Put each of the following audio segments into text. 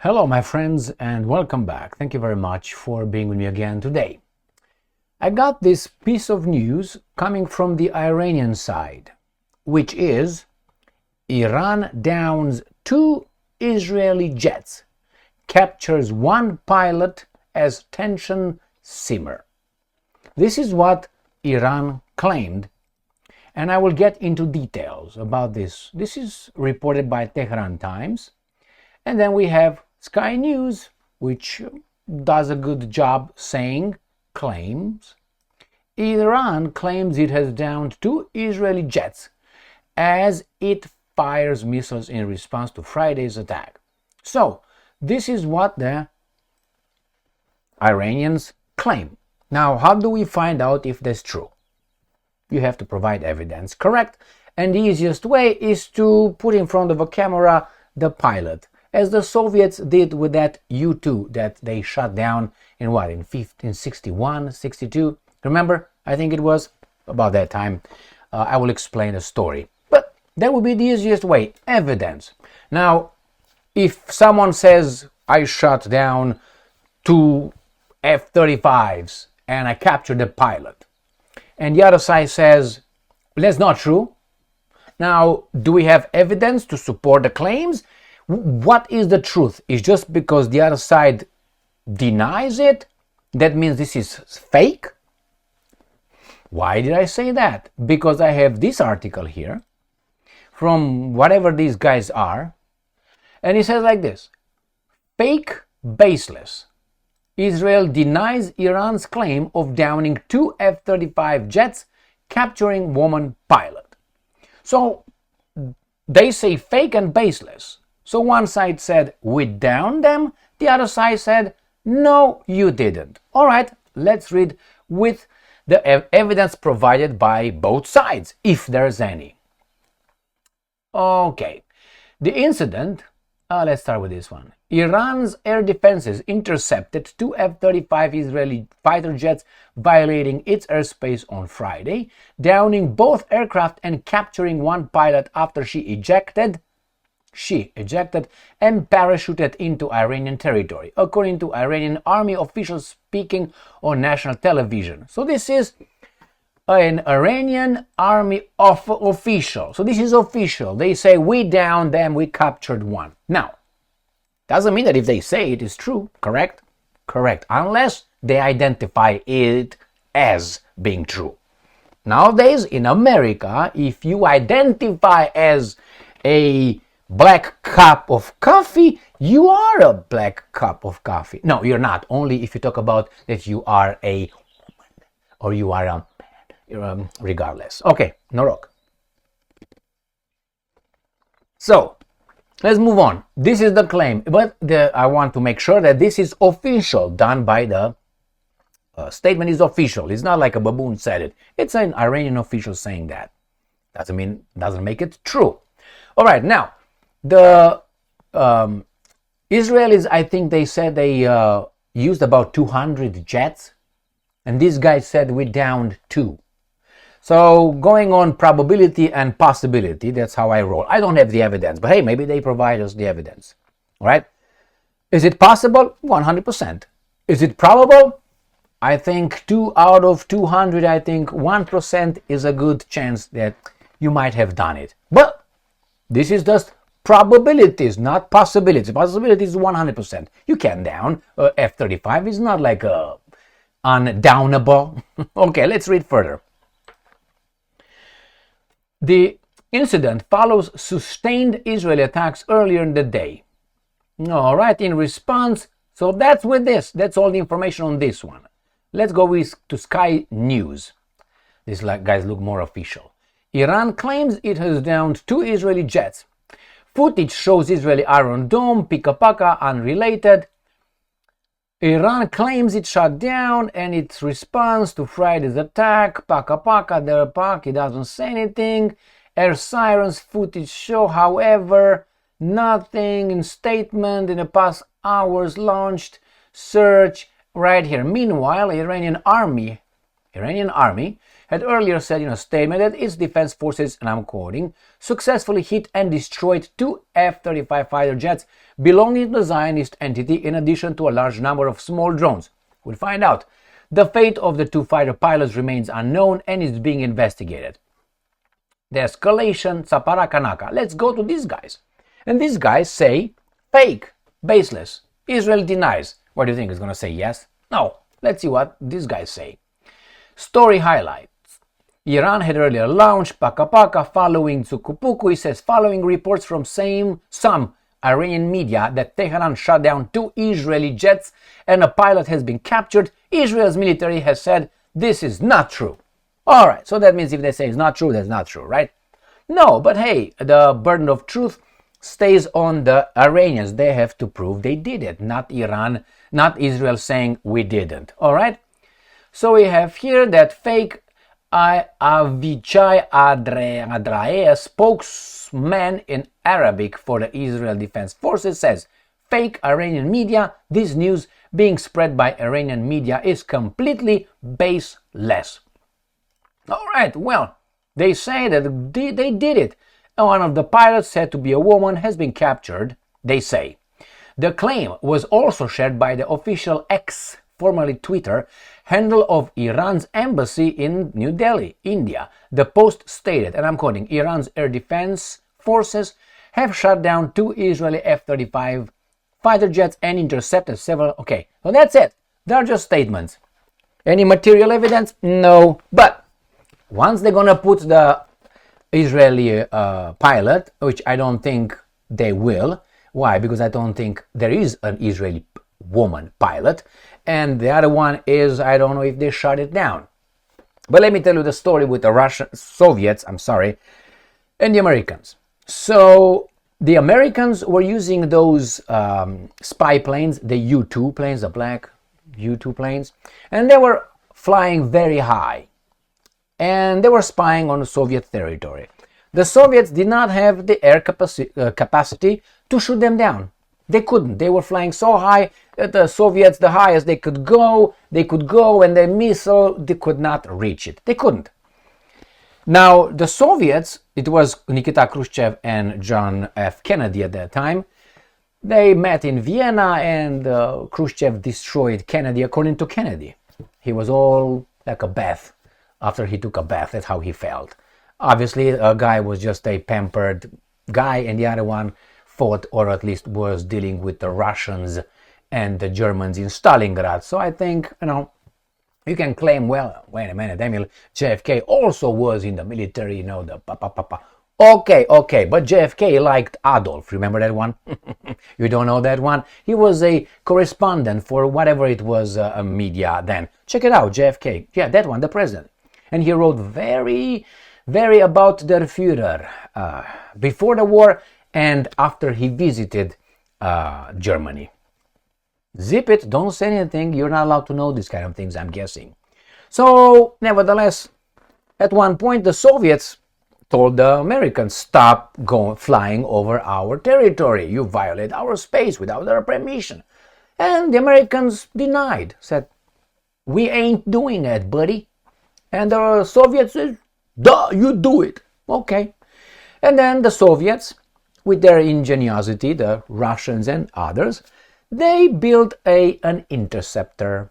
Hello my friends and welcome back. Thank you very much for being with me again today. I got this piece of news coming from the Iranian side, which is Iran downs 2 Israeli jets, captures 1 pilot as tension simmer. This is what Iran claimed, and I will get into details about this. This is reported by Tehran Times, and then we have Sky News, which does a good job saying claims. Iran claims it has downed 2 Israeli jets as it fires missiles in response to Friday's attack. So, this is what the Iranians claim. Now, how do we find out if that's true? You have to provide evidence, correct? And the easiest way is to put in front of a camera the pilot, as the Soviets did with that U-2 that they shot down in 1561, 62? Remember? I think it was about that time. I will explain the story. But that would be the easiest way, evidence. Now, if someone says, I shot down 2 F-35s and I captured the pilot, and the other side says, that's not true. Now, do we have evidence to support the claims? What is the truth? Is just because the other side denies it, that means this is fake? Why did I say that? Because I have this article here from whatever these guys are, and it says like this: fake, baseless. Israel denies Iran's claim of downing 2 F-35 jets, capturing woman pilot. So they say fake and baseless. So one side said, we downed them. The other side said, no, you didn't. All right, let's read with the evidence provided by both sides, if there's any. Okay, the incident, let's start with this one. Iran's air defenses intercepted 2 F-35 Israeli fighter jets violating its airspace on Friday, downing both aircraft and capturing 1 pilot after she ejected and parachuted into Iranian territory, according to Iranian army officials speaking on national television. So this is an Iranian army official. So this is official. They say, we downed them, we captured 1. Now, doesn't mean that if they say it is true, correct? Correct, unless they identify it as being true. Nowadays, in America, if you identify as a black cup of coffee, you are a black cup of coffee. No, you're not. Only if you talk about that you are a woman or you are a man, regardless. Okay, Norok. So, let's move on. This is the claim, but I want to make sure that this is official, done by the statement is official. It's not like a baboon said it. It's an Iranian official saying that. Doesn't make it true. All right, now, the Israelis, I think they said they used about 200 jets, and this guy said we downed 2. So going on probability and possibility, that's how I roll. I don't have the evidence, but hey, maybe they provide us the evidence. All right? Is it possible? 100%. Is it probable? I think 2 out of 200, I think 1% is a good chance that you might have done it. But this is just probabilities, not possibilities. Possibility is 100%. You can down F-35. It's not like undownable. Okay, let's read further. The incident follows sustained Israeli attacks earlier in the day. All right, in response, so that's with this. That's all the information on this one. Let's go to Sky News. These guys look more official. Iran claims it has downed 2 Israeli jets. Footage shows Israeli Iron Dome, Pika-Paka, unrelated. Iran claims it shot down and its response to Friday's attack. Paka-Paka, their park, it doesn't say anything. Air sirens footage show, however, nothing in statement in the past hours launched search right here. Meanwhile, Iranian army had earlier said in a statement that its defense forces, and I'm quoting, successfully hit and destroyed 2 F-35 fighter jets belonging to the Zionist entity in addition to a large number of small drones. We'll find out. The fate of the 2 fighter pilots remains unknown and is being investigated. The escalation, Saparakanaka. Let's go to these guys. And these guys say, fake, baseless. Israel denies. What do you think? It's going to say yes? No. Let's see what these guys say. Story highlights. Iran had earlier launched Paka Paka following Zukupuku. He says, following reports from some Iranian media that Tehran shot down 2 Israeli jets and a pilot has been captured, Israel's military has said this is not true. Alright, so that means if they say it's not true, that's not true, right? No, but hey, the burden of truth stays on the Iranians. They have to prove they did it, not Iran, not Israel saying we didn't. Alright? So we have here that fake Avichai Adraea, spokesman in Arabic for the Israel Defense Forces, says, fake Iranian media, this news being spread by Iranian media is completely baseless. Alright, well, they say that they did it. One of the pilots, said to be a woman, has been captured, they say. The claim was also shared by the official X, formerly Twitter, handle of Iran's embassy in New Delhi, India. The post stated, and I'm quoting, Iran's air defense forces have shot down 2 Israeli F-35 fighter jets and intercepted several... Okay, so that's it. They're just statements. Any material evidence? No. But once they're gonna put the Israeli pilot, which I don't think they will. Why? Because I don't think there is an Israeli woman pilot. And the other one is, I don't know if they shot it down. But let me tell you the story with the Soviets, and the Americans. So the Americans were using those spy planes, the U-2 planes, the black U-2 planes, and they were flying very high. And they were spying on Soviet territory. The Soviets did not have the air capacity to shoot them down. They couldn't. They were flying so high that the Soviets, the highest they could go, and the missile, they could not reach it. They couldn't. Now, the Soviets, it was Nikita Khrushchev and John F. Kennedy at that time, they met in Vienna, and Khrushchev destroyed Kennedy according to Kennedy. He was all like a bath. After he took a bath, that's how he felt. Obviously, a guy was just a pampered guy, and the other one fought, or at least was dealing with the Russians and the Germans in Stalingrad. So I think, you can claim, well, wait a minute, Emil, JFK also was in the military, the pa. Okay, but JFK liked Adolf. Remember that one? You don't know that one? He was a correspondent for whatever it was, media then. Check it out, JFK. Yeah, that one, the president. And he wrote very, very about der Führer before the war and after he visited Germany. Zip it, don't say anything, you're not allowed to know these kind of things, I'm guessing. So, nevertheless, at one point the Soviets told the Americans, stop flying over our territory, you violate our space without our permission. And the Americans denied, said, we ain't doing it, buddy. And the Soviets said, duh, you do it. Okay. And then the Soviets, with their ingenuity, the Russians and others, they built an interceptor.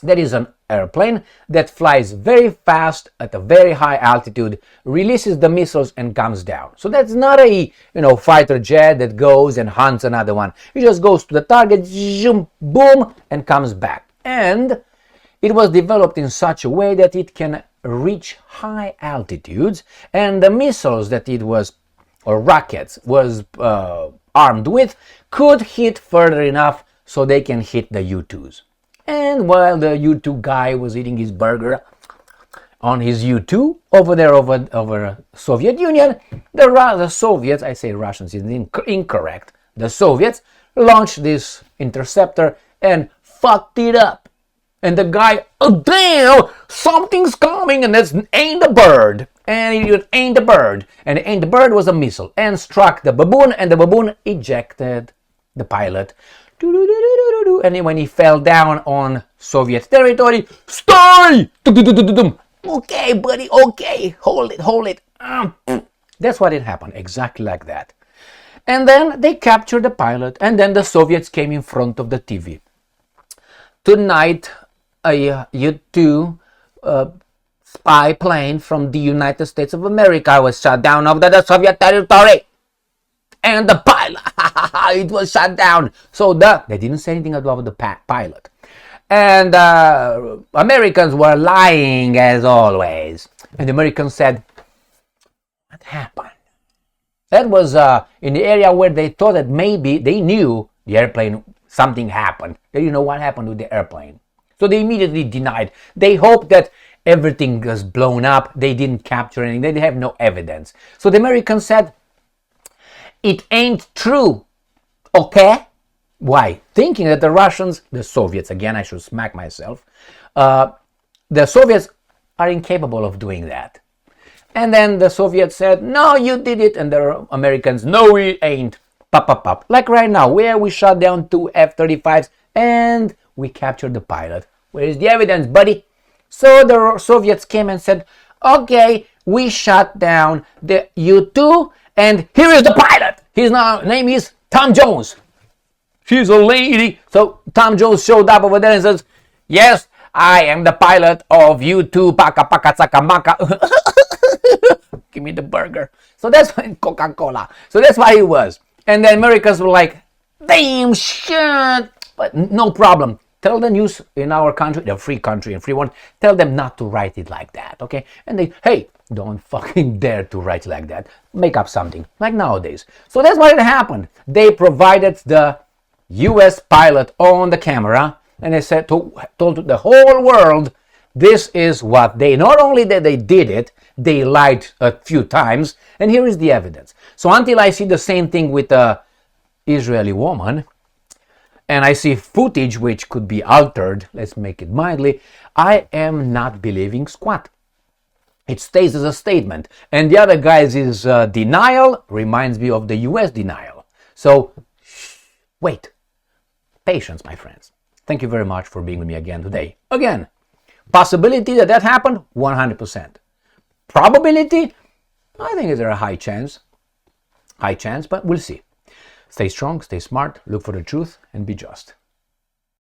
That is an airplane that flies very fast at a very high altitude, releases the missiles and comes down. So that's not a fighter jet that goes and hunts another one. It just goes to the target, zoom, boom, and comes back. And it was developed in such a way that it can reach high altitudes, and the missiles that it was, or rockets, was armed with could hit further enough so they can hit the U-2s. And while the U-2 guy was eating his burger on his U-2 over there over Soviet Union, the Soviets, I say Russians is incorrect, the Soviets launched this interceptor and fucked it up. And the guy, oh damn, something's coming, and that's ain't a bird. And it ain't a bird. And ain't the bird was a missile and struck the baboon, and the baboon ejected the pilot. And when he fell down on Soviet territory, stay! Okay, buddy, okay, hold it. That's what it happened, exactly like that. And then they captured the pilot, and then the Soviets came in front of the TV. Tonight, a U-2 spy plane from the United States of America was shot down over the Soviet territory. And the pilot, it was shot down. So they didn't say anything about the pilot. And Americans were lying as always. And the Americans said, what happened? That was in the area where they thought that maybe they knew the airplane, something happened. They didn't know what happened with the airplane. So they immediately denied. They hoped that everything was blown up. They didn't capture anything. They have no evidence. So the Americans said, it ain't true. Okay? Why? Thinking that the Russians, the Soviets, again, I should smack myself, the Soviets are incapable of doing that. And then the Soviets said, no, you did it. And the Americans, no, it ain't. Pop, pop, pop. Like right now, where we shot down 2 F-35s and we captured the pilot. Where is the evidence, buddy? So the Soviets came and said, okay, we shot down the U-2 and here is the pilot. His name is Tom Jones. She's a lady. So Tom Jones showed up over there and says, yes, I am the pilot of U-2 Paka Paka Tsaka Maka. Give me the burger. So that's why Coca-Cola. So that's why it was. And the Americans were like, damn shit. But no problem. Tell the news in our country, the free country and free one, tell them not to write it like that, okay? And they, hey, don't fucking dare to write like that. Make up something, like nowadays. So that's what happened. They provided the US pilot on the camera, and they said told the whole world, this is what they, not only that they did it, they lied a few times, and here is the evidence. So until I see the same thing with a Israeli woman, and I see footage which could be altered, let's make it mildly, I am not believing squat. It stays as a statement. And the other guys' denial reminds me of the US denial. So, wait. Patience, my friends. Thank you very much for being with me again today. Again, possibility that happened, 100%. Probability, I think is there a high chance. High chance, but we'll see. Stay strong, stay smart, look for the truth, and be just.